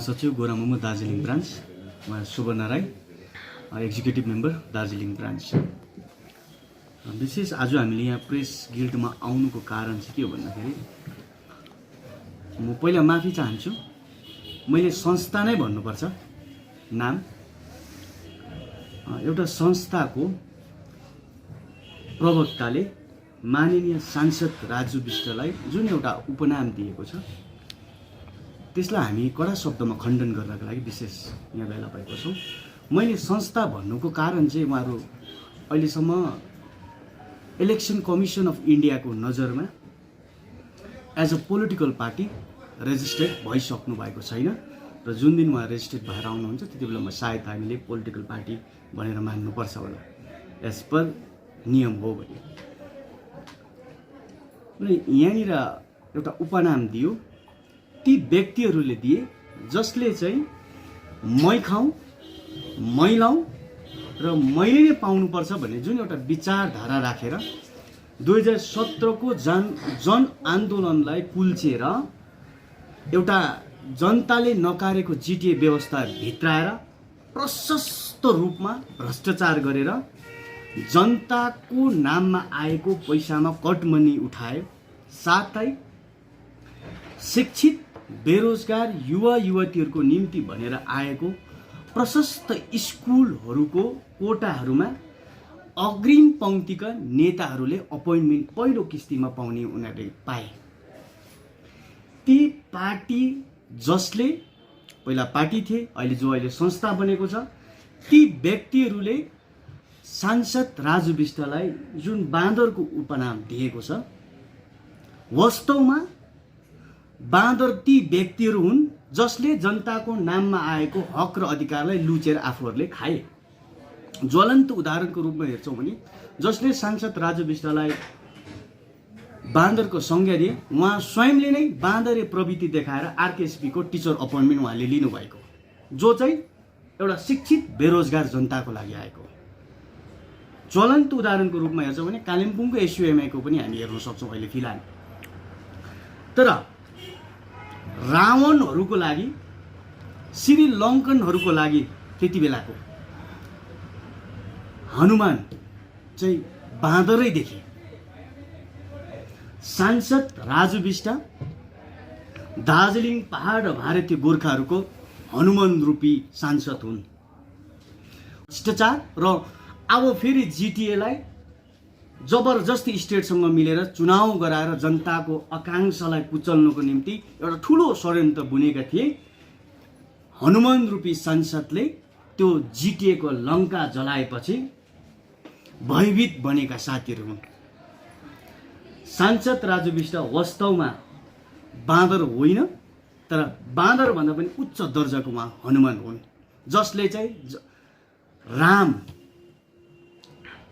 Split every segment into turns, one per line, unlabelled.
महासचिव गोरामुमो दार्जिलिङ ब्रान्च, उहाँ Subarna Rai, executive member Darjeeling branch. विशेष आज हामीले यहाँ प्रेस गिल्डमा आउनुको कारण चाहिँ के हो भन्दाखेरि म पहिला माफी चाहन्छु, मैले संस्था नै भन्नुपर्छ नाम। एउटा संस्थाको प्रवक्ताले माननीय सांसद राजु विष्टलाई जुन एउटा उपनाम दिएको छ त्यसलाई हामी कडा शब्दमा खण्डन गर्नका लागि विशेष यहाँ भेला भएको छौँ। मैले संस्था भन्नुको कारण चाहिँ उहाँहरू अहिलेसम्म इलेक्सन कमिसन अफ इन्डियाको नजरमा एज अ पोलिटिकल पार्टी रेजिस्ट्रेड भइसक्नु भएको छैन र जुन दिन उहाँ रेजिस्ट्रेड भएर आउनुहुन्छ त्यति बेला सायद हामीले पोलिटिकल पार्टी भनेर मान्नुपर्छ होला एज पर नियम हो भने। यहाँनिर एउटा उपनाम दियो, ती व्यक्तिहरूले दिए जसले चाहिँ मै खाऊँ मै लाऊँ र मैले नै पाउनुपर्छ भन्ने जुन एउटा विचारधारा राखेर 2017 को जन आन्दोलनलाई कुल्चेर एउटा जनताले नकारेको जिटिए व्यवस्था भित्राएर प्रशस्त रूपमा भ्रष्टाचार गरेर जनताको नाममा आएको पैसामा कटमनी उठायो। साथै शिक्षित बेरोजगार युवा युवतीहरूको निम्ति भनेर आएको प्रशस्त स्कुलहरूको कोटाहरूमा अग्रिम पंक्तिका नेताहरूले अपोइन्टमेन्ट पहिलो किस्तीमा पाउने उनीहरूले पाए। ती पार्टी जसले पहिला पार्टी थिए अहिले संस्था बनेको छ, ती व्यक्तिहरूले सांसद राजु विष्टलाई जुन बाँदरको उपनाम दिएको छ, वास्तवमा बाँदर ती व्यक्तिहरू हुन् जसले जनताको नाममा आएको हक र अधिकारलाई लुचेर आफूहरूले खाए। ज्वलन्त उदाहरणको रूपमा हेर्छौँ भने जसले सांसद राजु विष्टलाई बाँदरको संज्ञा दिए, उहाँ स्वयंले नै बाँदरे प्रवृत्ति देखाएर आरकेएसपी को टिचर अपोइन्टमेन्ट उहाँले लिनुभएको, जो चाहिँ एउटा शिक्षित बेरोजगार जनताको लागि आएको। ज्वलन्त उदाहरणको रूपमा हेर्छौँ भने कालिम्पोङको एसयुएमआई को पनि हामी हेर्न सक्छौँ अहिले फिलहाल। तर रावणहरूको लागि, श्रीलङ्कनहरूको लागि त्यति बेलाको हनुमान चाहिँ बाँदरै देखे। सांसद राजु विष्ट दार्जिलिङ पहाड र भारतीय गोर्खाहरूको हनुमान रूपी सांसद हुन्। भ्रष्टाचार र अब फेरि जिटिएलाई जबरजस्ती स्टेटसँग मिलेर चुनाव गराएर जनताको आकांक्षालाई कुचल्नको निम्ति एउटा ठुलो षड्यन्त्र बुनेका थिए। हनुमान रूपी सांसदले त्यो जिटिएको लङ्का जलाएपछि भयभीत बनेका साथीहरू हुन्। सांसद राजु विष्ट वास्तवमा बाँदर होइन, तर बाँदर भन्दा पनि उच्च दर्जाको उहाँ हनुमान हुन्, जसले चाहिँ राम,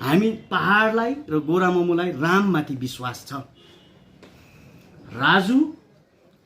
हामी पहाडलाई र गोरामुमोलाई राममाथि विश्वास छ। राजु,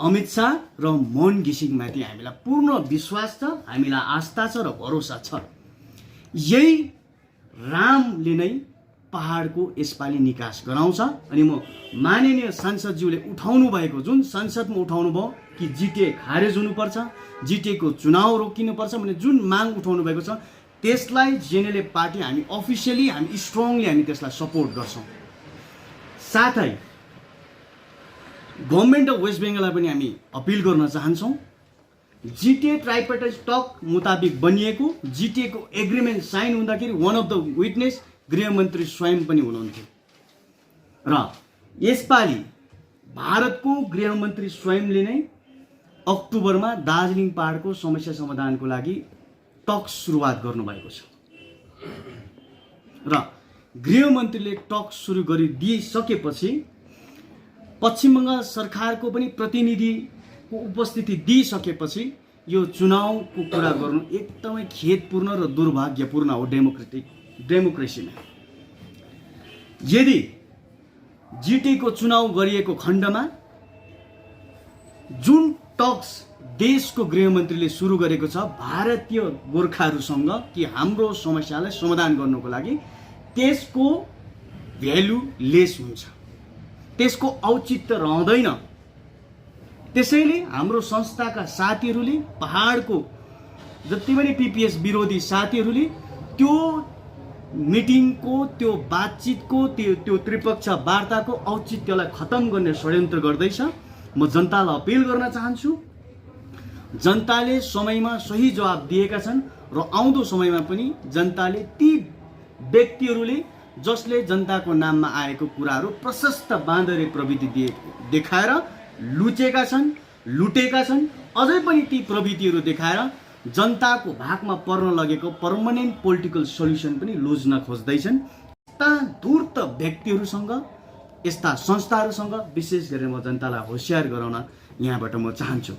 अमित शाह र मोहन घिसिङमाथि हामीलाई पूर्ण विश्वास छ, हामीलाई आस्था छ र भरोसा छ। यही रामले नै पहाडको यसपालि निकास गराउँछ। अनि म माननीय सांसदज्यूले उठाउनु भएको जुन संसदमा उठाउनु भयो कि जिटिए खारेज हुनुपर्छ, जिटिएको चुनाव रोकिनुपर्छ भन्ने जुन माग उठाउनु भएको छ, त्यसलाई जेएनएलए पार्टी हामी अफिसियली, हामी स्ट्रङली हामी त्यसलाई सपोर्ट गर्छौँ। साथै गभर्नमेन्ट अफ वेस्ट बेङ्गललाई पनि हामी अपिल गर्न चाहन्छौँ, जिटिए ट्राइपार्टाइट टक मुताबिक बनिएको जिटिएको एग्रिमेन्ट साइन हुँदाखेरि वान अफ द विटनेस गृहमन्त्री स्वयं पनि हुनुहुन्थ्यो र यसपालि भारतको गृहमन्त्री स्वयंले नै अक्टोबरमा दार्जिलिङ पहाडको समस्या समाधानको लागि टक सुरुवात गर्नुभएको छ र गृहमन्त्रीले टक सुरु गरिदिइसकेपछि पश्चिम बङ्गाल सरकारको पनि प्रतिनिधिको उपस्थिति दिइसकेपछि यो चुनावको कुरा गर्नु एकदमै खेदपूर्ण र दुर्भाग्यपूर्ण हो डेमोक्रेसीमा। यदि जिटिएको चुनाव गरिएको खण्डमा जुन टक्स देशको गृहमन्त्रीले सुरु गरेको छ भारतीय गोर्खाहरूसँग कि हाम्रो समस्यालाई समाधान गर्नको लागि, त्यसको भ्यालु लेस हुन्छ, त्यसको औचित्य रहँदैन। त्यसैले हाम्रो संस्थाका साथीहरूले, पहाडको जति पनि पिपिएस विरोधी साथीहरूले त्यो मिटिङको, त्यो बातचितको, त्यो त्रिपक्ष वार्ताको औचित्यलाई खतम गर्ने षड्यन्त्र गर्दैछ। म जनतालाई अपिल गर्न चाहन्छु, जनताले समयमा सही जवाब दिएका छन् र आउँदो समयमा पनि जनताले ती व्यक्तिहरूले जसले जनताको नाममा आएको कुराहरू प्रशस्त बाँदरे प्रवृत्ति देखाएर लुचेका छन्, लुटेका छन्, अझै पनि ती प्रवृत्तिहरू देखाएर जनताको भागमा पर्न लगेको पर्मनेन्ट पोलिटिकल सल्युसन पनि लोज्न खोज्दैछन्। यस्ता धूर्त व्यक्तिहरूसँग, यस्ता संस्थाहरूसँग विशेष गरेर म जनतालाई होसियार गराउन यहाँबाट म चाहन्छु।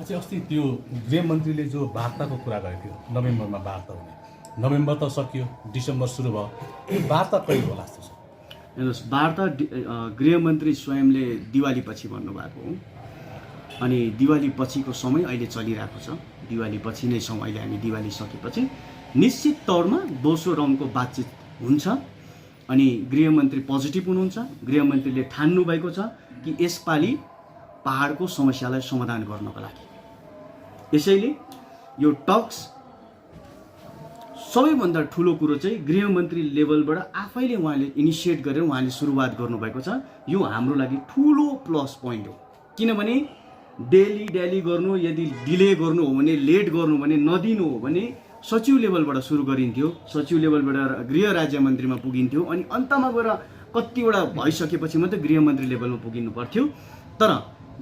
अस्ति त्यो गृहमन्त्रीले जो वार्ताको कुरा गरेको थियो, नोभेम्बरमा वार्ता हुने, नोभेम्बर त सकियो, डिसेम्बर सुरु भयो, यो वार्ता कहिले होला जस्तो छ?
हेर्नुहोस्, वार्ता गृहमन्त्री स्वयंले दिवाली पछि भन्नुभएको हो अनि दिवाली पछिको समय अहिले चलिरहेको छ। दिवाली पछि नै छौँ अहिले हामी। दिवाली सकेपछि निश्चित तौरमा दोस्रो राउन्डको बातचित हुन्छ अनि गृहमन्त्री पोजिटिभ हुनुहुन्छ। गृहमन्त्रीले ठान्नु भएको छ कि यसपालि पहाडको समस्यालाई समाधान गर्नको लागि। यसैले यो टक्स सबैभन्दा ठुलो कुरो चाहिँ गृहमन्त्री लेभलबाट आफैले उहाँले इनिसिएट गरेर उहाँले सुरुवात गर्नुभएको छ। यो हाम्रो लागि ठुलो प्लस पोइन्ट हो, किनभने डेली गर्नु, यदि डिले गर्नु हो भने, लेट गर्नु भने, नदिनु हो भने सचिव लेभलबाट सुरु गरिन्थ्यो, सचिव लेभलबाट गृह राज्य मन्त्रीमा पुगिन्थ्यो अनि अन्तमा गएर कतिवटा भइसकेपछि मात्रै गृहमन्त्री लेभलमा पुगिनु पर्थ्यो। तर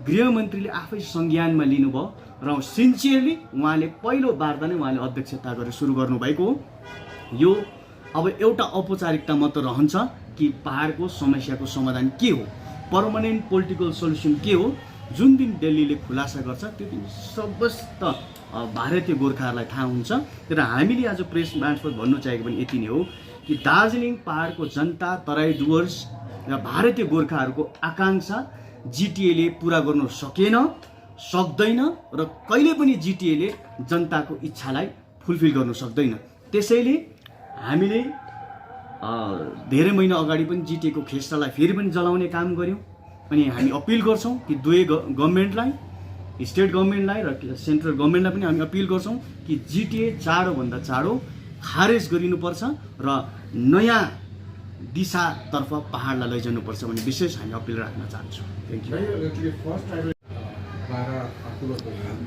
गृहमन्त्रीले आफै संज्ञानमा लिनुभयो र सिन्सियरली उहाँले पहिलो वार्ता नै उहाँले अध्यक्षता गरेर सुरु गर्नुभएको हो। यो अब एउटा औपचारिकता मात्र रहन्छ कि पहाडको समस्याको समाधान के हो, पर्मनेन्ट पोलिटिकल सल्युसन के हो। जुन दिन दिल्लीले खुलासा गर्छ त्यो दिन समस्त भारतीय गोर्खाहरूलाई थाहा हुन्छ। तर हामीले आज प्रेस मार्फत भन्नु चाहेको पनि यति नै हो कि दार्जिलिङ पहाडको जनता, तराई डुवर्स र भारतीय गोर्खाहरूको आकाङ्क्षा जिटिएले पुरा गर्नु सकेन, सक्दैन र कहिले पनि जिटिएले जनताको इच्छालाई फुलफिल गर्नु सक्दैन। त्यसैले हामीले धेरै महिना अगाडि पनि जिटिएको खेस्टालाई फेरि पनि जलाउने काम गऱ्यौँ अनि हामी अपिल गर्छौँ कि दुवै गभर्मेन्टलाई, स्टेट गभर्मेन्टलाई र सेन्ट्रल गभर्मेन्टलाई पनि हामी अपिल गर्छौँ कि जिटिए चाँडोभन्दा चाँडो खारेज गरिनुपर्छ र नयाँ दिशातर्फ पहाडलाई लैजानुपर्छ भन्ने विशेष हामी अपिल राख्न चाहन्छौँ। Thank you.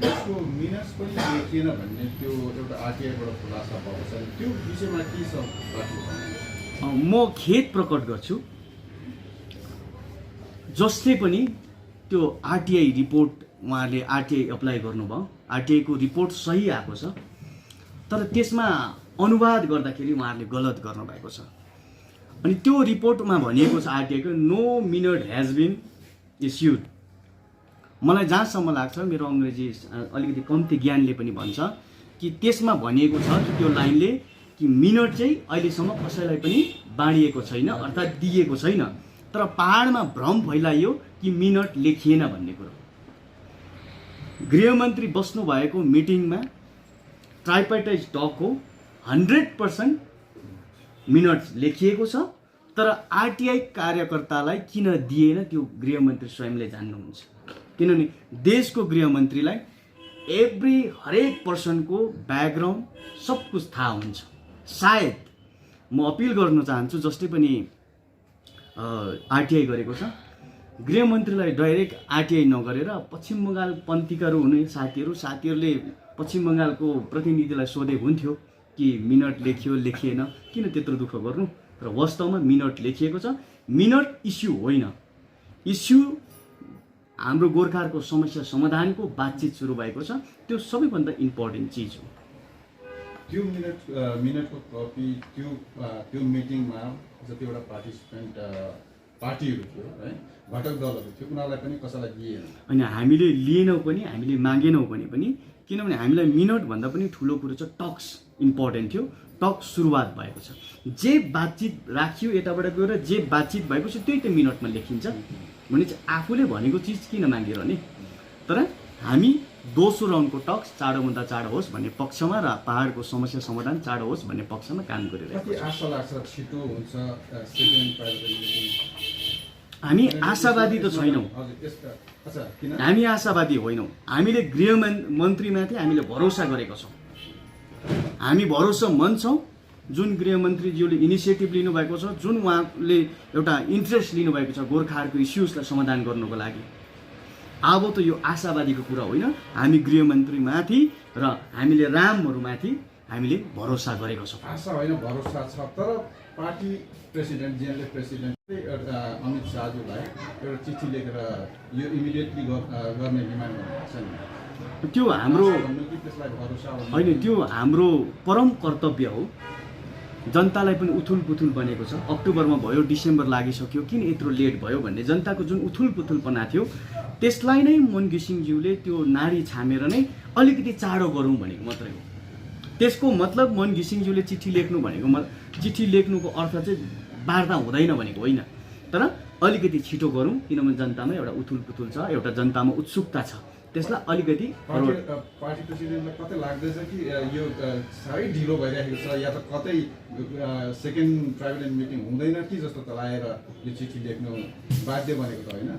त्यसको मिनट्स पनि देखिएन भन्ने त्यो एउटा आरटिआईबाट खुलासा भएको छ, त्यो विषयमा के छ?
म खेद प्रकट गर्छु जसले पनि त्यो आरटिआई रिपोर्ट, उहाँले आरटिआई एप्लाई गर्नुभयो, आरटिआईको रिपोर्ट सही आएको छ, तर त्यसमा अनुवाद गर्दाखेरि उहाँहरूले गलत गर्नुभएको छ। अनि त्यो रिपोर्टमा भनिएको छ आरटिआईको no minute has been issued. मलाई जहाँसम्म लाग्छ, मेरो अङ्ग्रेजी अलिकति कम्ती ज्ञानले पनि भन्छ कि त्यसमा भनिएको छ कि त्यो लाइनले कि मिनट चाहिँ अहिलेसम्म कसैलाई पनि बाँडिएको छैन, अर्थात् दिएको छैन। तर पहाडमा भ्रम फैलाइयो कि मिनट लेखिएन भन्ने कुरो। गृहमन्त्री बस्नु भएको मिटिङमा ट्राइपार्टाइट टक हो, 100% मिनट लेखिएको छ, तर आरटिआई कार्यकर्तालाई किन दिएन त्यो गृहमन्त्री स्वयंले जान्नुहुन्छ। किनभने देशको गृहमन्त्रीलाई हरेक पर्सनको ब्याकग्राउन्ड सब कुछ थाहा हुन्छ। सायद म अपिल गर्न चाहन्छु जसले पनि आरटिआई गरेको छ, गृहमन्त्रीलाई डाइरेक्ट आरटिआई नगरेर पश्चिम बङ्गाल पन्थीकाहरू हुने साथीहरूले पश्चिम बङ्गालको प्रतिनिधिलाई सोधेको हुन्थ्यो कि मिनट लेखियो लेखिएन, किन त्यत्रो दुःख गर्नु। र वास्तवमा मिनट लेखिएको छ। मिनट इस्यु होइन, इस्यु हाम्रो गोर्खाहरूको समस्या समाधानको बातचित सुरु भएको छ। त्यो सबैभन्दा इम्पोर्टेन्ट चिज हो।
त्यो मिनटको कपी त्यो मिटिङमा जतिवटा पार्टिसिपेन्ट पार्टीहरू थियो है, घटक दलहरू थियो, उनीहरूलाई पनि कसैलाई दिएन।
होइन, हामीले लिएनौँ पनि, हामीले मागेनौँ पनि, किनभने हामीलाई मिनट भन्दा पनि ठुलो कुरो चाहिँ टक्स इम्पोर्टेन्ट थियो। टक सुरुवात भएको छ, जे बातचित राखियो यताबाट गएर जे बातचित भएको छ त्यही त मिनटमा लेखिन्छ भने चाहिँ आफूले भनेको चिज किन मागिरहने। तर हामी दोस्रो राउन्डको टक्स चाँडोभन्दा चाँडो होस् भन्ने पक्षमा र पहाडको समस्या समाधान चाँडो होस् भन्ने पक्षमा काम गरिरहेको छ।
आशा लाग्छ छिटो हुन्छ सेकेन्ड प्राइभेट मिटिङ?
हामी आशावादी त छैनौँ।
हजुर यसका अच्छा किन
हामी आशावादी होइनौँ। हामीले गृहमन्त्रीमाथि हामीले भरोसा गरेका छौँ। हामी भरोसामन्द छौँ। जुन गृहमन्त्रीज्यूले इनिसिएटिभ लिनुभएको छ, जुन उहाँले एउटा इन्ट्रेस्ट लिनुभएको छ गोर्खाहरूको इस्युजलाई समाधान गर्नुको लागि, अब त यो आशावादीको कुरा होइन। हामी गृहमन्त्रीमाथि र हामीले रामहरूमाथि हामीले भरोसा गरेका छौँ।
आशा होइन भरोसा छ। तर पार्टी प्रेसिडेन्ट जेएनएलएफ प्रेसिडेन्टले अमित शाहज्यूलाई एउटा चिठी लेखेर यो इमिडिएटली गर्ने डिमान्ड गर्नुभएको छ नि।
त्यो हाम्रो
भन्नु कि त्यसलाई भरोसा
होइन, त्यो हाम्रो परम कर्तव्य हो। जनतालाई पनि उथुल पुथुल बनेको छ। अक्टोबरमा भयो, डिसेम्बर लागिसक्यो, किन यत्रो लेट भयो भन्ने जनताको जुन उथुल पुथुलपना थियो, त्यसलाई नै मन घिसिङज्यूले त्यो नाडी छामेर नै अलिकति चाँडो गरौँ भनेको मात्रै हो। त्यसको मतलब मन घिसिङज्यूले चिठी लेख्नु भनेको चिठी लेख्नुको अर्थ चाहिँ वार्ता हुँदैन भनेको होइन। तर अलिकति छिटो गरौँ, किनभने जनतामा एउटा उथुल पुथुल छ, एउटा जनतामा उत्सुकता छ। त्यसलाई अलिकति
पार्टी प्रेसिडेन्टलाई कतै लाग्दैछ कि यो साह्रै ढिलो भइरहेको छ, या त कतै सेकेन्ड ट्राइबल मिटिङ हुँदैन कि जस्तो चलाएर यो चिठी लेख्नु बाध्य बनेको त होइन?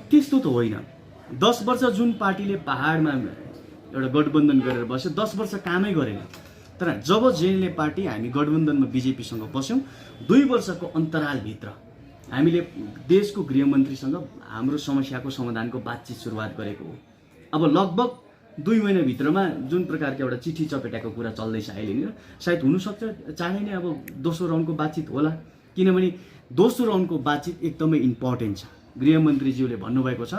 त्यस्तो त होइन। 10 वर्ष जुन पार्टीले पहाडमा एउटा गठबन्धन गरेर बस्यो, 10 वर्ष कामै गरेन। तर जब जेएनएलएफ पार्टी हामी गठबन्धनमा बिजेपीसँग बस्यौँ, 2 वर्षको अन्तरालभित्र हामीले देशको गृहमन्त्रीसँग हाम्रो समस्याको समाधानको बातचित सुरुवात गरेको हो। अब लगभग 2 महिनाभित्रमा जुन प्रकारको एउटा चिठी चपेटाको कुरा चल्दैछ अहिले नि, सायद हुनसक्छ चाँडै नै अब दोस्रो राउन्डको बातचित होला। किनभने दोस्रो राउन्डको बातचित एकदमै इम्पोर्टेन्ट छ। गृहमन्त्रीज्यूले भन्नुभएको छ,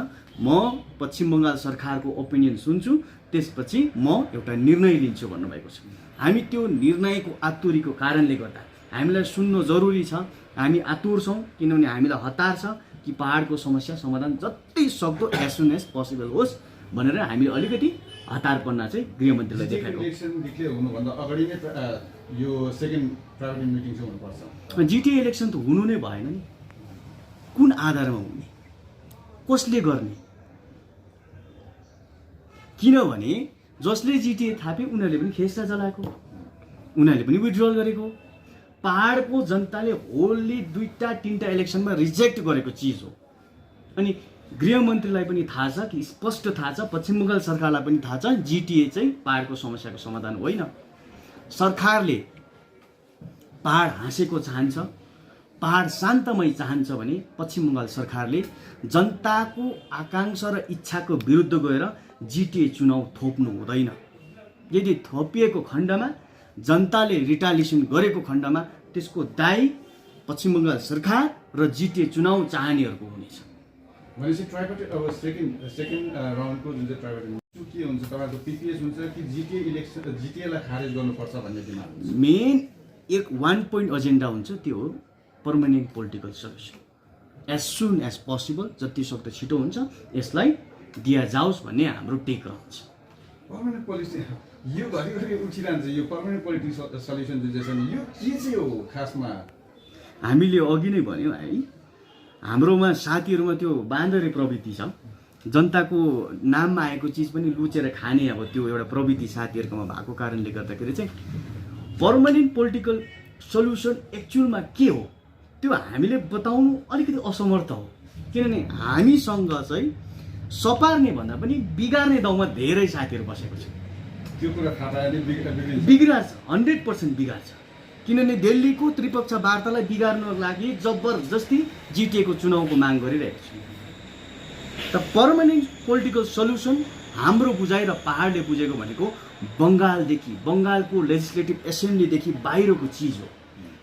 म पश्चिम बङ्गाल सरकारको ओपिनियन सुन्छु, त्यसपछि म एउटा निर्णय लिन्छु भन्नुभएको छ। हामी त्यो निर्णयको आतुरीको कारणले गर्दा हामीलाई सुन्नु जरुरी छ। हामी आतुर छौँ, किनभने हामीलाई हतार छ कि पहाडको समस्या समाधान जति सक्दो एज सुन एज पोसिबल होस् भनेर हामीले अलिकति हतारपन्ना चाहिँ गृहमन्त्रीलाई देखाएको।
इलेक्सन डिक्लेयर हुनुभन्दा अगाडि नै यो सेकेन्ड ट्राइबल मिटिङ चाहिँ हुनुपर्छ।
जिटिए इलेक्सन त हुनु नै भएन नि। कुन आधारमा हुने, कसले गर्ने? किनभने जसले जिटिए थापे उनीहरूले पनि खेस्टा जलाएको, उनीहरूले पनि विथड्रल गरेको। पहाडको जनताले होल्ली 2-3टा इलेक्सनमा रिजेक्ट गरेको चिज हो। अनि गृहमन्त्रीलाई पनि थाहा छ कि स्पष्ट थाहा छ, पश्चिम बङ्गाल सरकारलाई पनि थाहा छ, जिटिए चाहिँ पहाडको समस्याको समाधान होइन। सरकारले पहाड हाँसेको चाहन्छ, पहाड शान्तमय चाहन्छ भने पश्चिम बङ्गाल सरकारले जनताको आकाङ्क्षा र इच्छाको विरुद्ध गएर जिटिए चुनाव थोप्नु हुँदैन। यदि थोपिएको खण्डमा, जनताले रिटालिएसन गरेको खण्डमा त्यसको दायी पश्चिम बङ्गाल सरकार र जिटिए चुनाव चाहनेहरूको हुनेछ।
भनेपछि ट्राइबल अब सेकेन्ड राउन्डको जुन चाहिँ ट्राइबल के हुन्छ, तपाईँको पिपिएस हुन्छ कि जिटिएलाई खारेज गर्नुपर्छ भन्ने डिमान्ड हुन्छ?
मेन 1 पोइन्ट एजेन्डा हुन्छ, त्यो हो permanent political solution. As soon as possible, जति सक्दो छिटो हुन्छ यसलाई दिया जाओस् भन्ने हाम्रो टेक रहन्छ।
पर्मानेन्ट पोलिसी यो घरिघरि उठिरहन्छ, यो पर्मानेन्ट पोलिटिकल सल्युसन जुन चाहिँ छ नि, यो के चाहिँ हो खासमा?
हामीले अघि नै भन्यौँ है, हाम्रोमा साथीहरूमा त्यो बाँदरे प्रवृत्ति छ। जनताको नाममा आएको चिज पनि लुचेर खाने अब त्यो एउटा प्रवृत्ति साथीहरूकोमा भएको कारणले गर्दाखेरि चाहिँ पर्मानेन्ट पोलिटिकल सल्युसन एक्चुअलमा के हो त्यो हामीले बताउनु अलिकति असमर्थ हो। किनभने हामीसँग चाहिँ सपार्ने भन्दा पनि बिगार्ने दाउमा धेरै साथीहरू बसेको छ।
त्यो कुरा थाहा पायो भने
बिग्राछ, 100% बिगार्छ। किनभने दिल्लीको त्रिपक्ष वार्तालाई बिगार्नको लागि जबरजस्ती जिटिएको चुनावको माग गरिरहेको छ। त पर्मानेन्ट पोलिटिकल सल्युसन हाम्रो बुझाइ र पहाडले बुझेको भनेको बङ्गालदेखि, बङ्गालको लेजिस्लेटिभ एसेम्ब्लीदेखि बाहिरको चिज हो,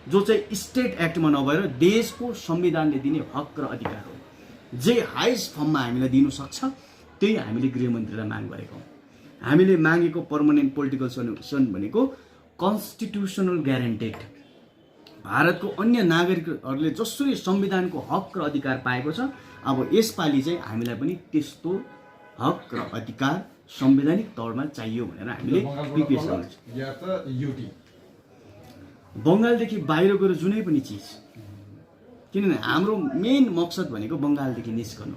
जो चाहिँ स्टेट एक्टमा नभएर देशको संविधानले दिने हक र अधिकार हो। जे हाइस्ट फर्ममा हामीलाई दिनु सक्छ त्यही हामीले गृहमन्त्रीलाई माग गरेको हौँ। हामीले मागेको पर्मानेन्ट पोलिटिकल सल्युसन भनेको कन्स्टिट्युसनल ग्यारेन्टेड, भारतको अन्य नागरिकहरूले जसरी संविधानको हक र अधिकार पाएको छ, अब यसपालि चाहिँ हामीलाई पनि त्यस्तो हक र अधिकार संवैधानिक तौरमा चाहियो भनेर हामीले रिक्वेस्ट गर्छौँ।
या त युटी
बङ्गालदेखि बाहिर गएर जुनै पनि चिज, किनभने हाम्रो मेन मकसद भनेको बङ्गालदेखि निस्कनु।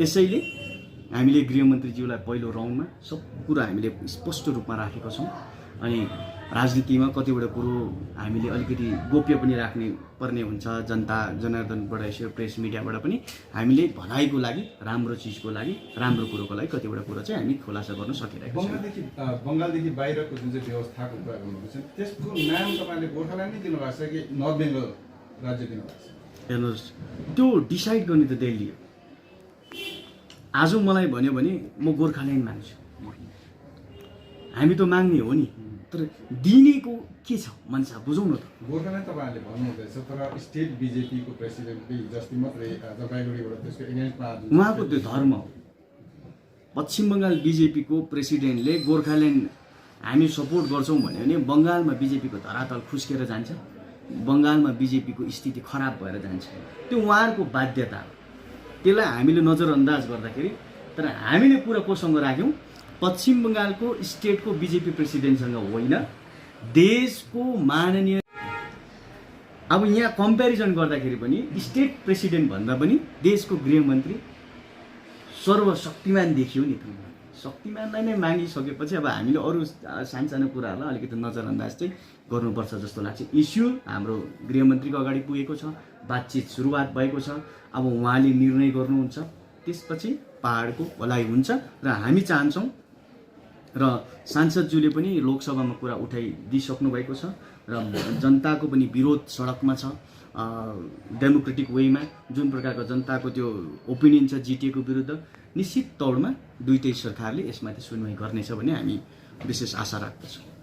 यसैले हामीले गृहमन्त्रीज्यूलाई पहिलो राउन्डमा सब कुरा हामीले स्पष्ट रूपमा राखेका छौँ अनि राजनीतिमा कतिवटा कुरो हामीले अलिकति गोप्य पनि राख्ने पर्ने हुन्छ, जनता जनार्दनबाट यसो प्रेस मिडियाबाट पनि हामीले भलाइको लागि, राम्रो चिजको लागि, राम्रो कुरोको लागि कतिवटा कुरो चाहिँ हामी खुलासा गर्न सकिरहेको छौँ।
बङ्गालदेखि बाहिरको जुन चाहिँ व्यवस्थाको कुरा गर्नुहुन्छ त्यसको नाम तपाईँले गोर्खाल्यान्ड नै दिनुभएको छ कि नर्थ बेङ्गल राज्य दिनुभएको छ?
हेर्नुहोस्, त्यो डिसाइड गर्ने त दिल्ली हो। आज मलाई भन्यो भने म गोर्खाल्यान्ड माग्छु, हामी त माग्ने हो नि, तर दिनेको के छ मान्छे बुझौँ न त।
गोर्खाल्यान्ड तपाईँहरूले भन्नुहुँदैछ तर स्टेट बिजेपीको प्रेसिडेन्टले हिजोअस्ति मात्रै जलपाइगुडीबाट त्यसको एगेन्स्टमा
उहाँको त्यो धर्म हो। पश्चिम बङ्गाल बिजेपीको प्रेसिडेन्टले गोर्खाल्यान्ड हामी सपोर्ट गर्छौँ भन्यो भने बङ्गालमा बिजेपीको धरातल खुस्केर जान्छ, बङ्गालमा बिजेपीको स्थिति खराब भएर जान्छ। त्यो उहाँहरूको बाध्यता हो, त्यसलाई हामीले नजरअन्दाज गर्दाखेरि। तर हामीले कुरा कोसँग राख्यौँ, पश्चिम बङ्गालको स्टेटको बिजेपी प्रेसिडेन्टसँग होइन, देशको माननीय। अब यहाँ कम्पेरिजन गर्दाखेरि पनि स्टेट प्रेसिडेन्ट भन्दा पनि देशको गृहमन्त्री सर्वशक्तिमान देखियो नि त। शक्तिमानलाई नै मागिसकेपछि अब हामीले अरू सानसानो कुराहरूलाई अलिकति नजरअन्दाज चाहिँ गर्नुपर्छ जस्तो लाग्छ। इस्यु हाम्रो गृहमन्त्रीको अगाडि पुगेको छ, बातचित सुरुवात भएको छ, अब उहाँले निर्णय गर्नुहुन्छ, त्यसपछि पहाडको भलाइ हुन्छ र हामी चाहन्छौँ। र सांसदज्यूले पनि लोकसभामा कुरा उठाइदिइसक्नु भएको छ र जनताको पनि विरोध सडकमा छ, डेमोक्रेटिक वेमा जुन प्रकारको जनताको त्यो ओपिनियन छ जिटिएको विरुद्ध, निश्चित तौरमा दुईटै सरकारले यसमाथि सुनवाई गर्नेछ भन्ने हामी विशेष आशा राख्दछौँ।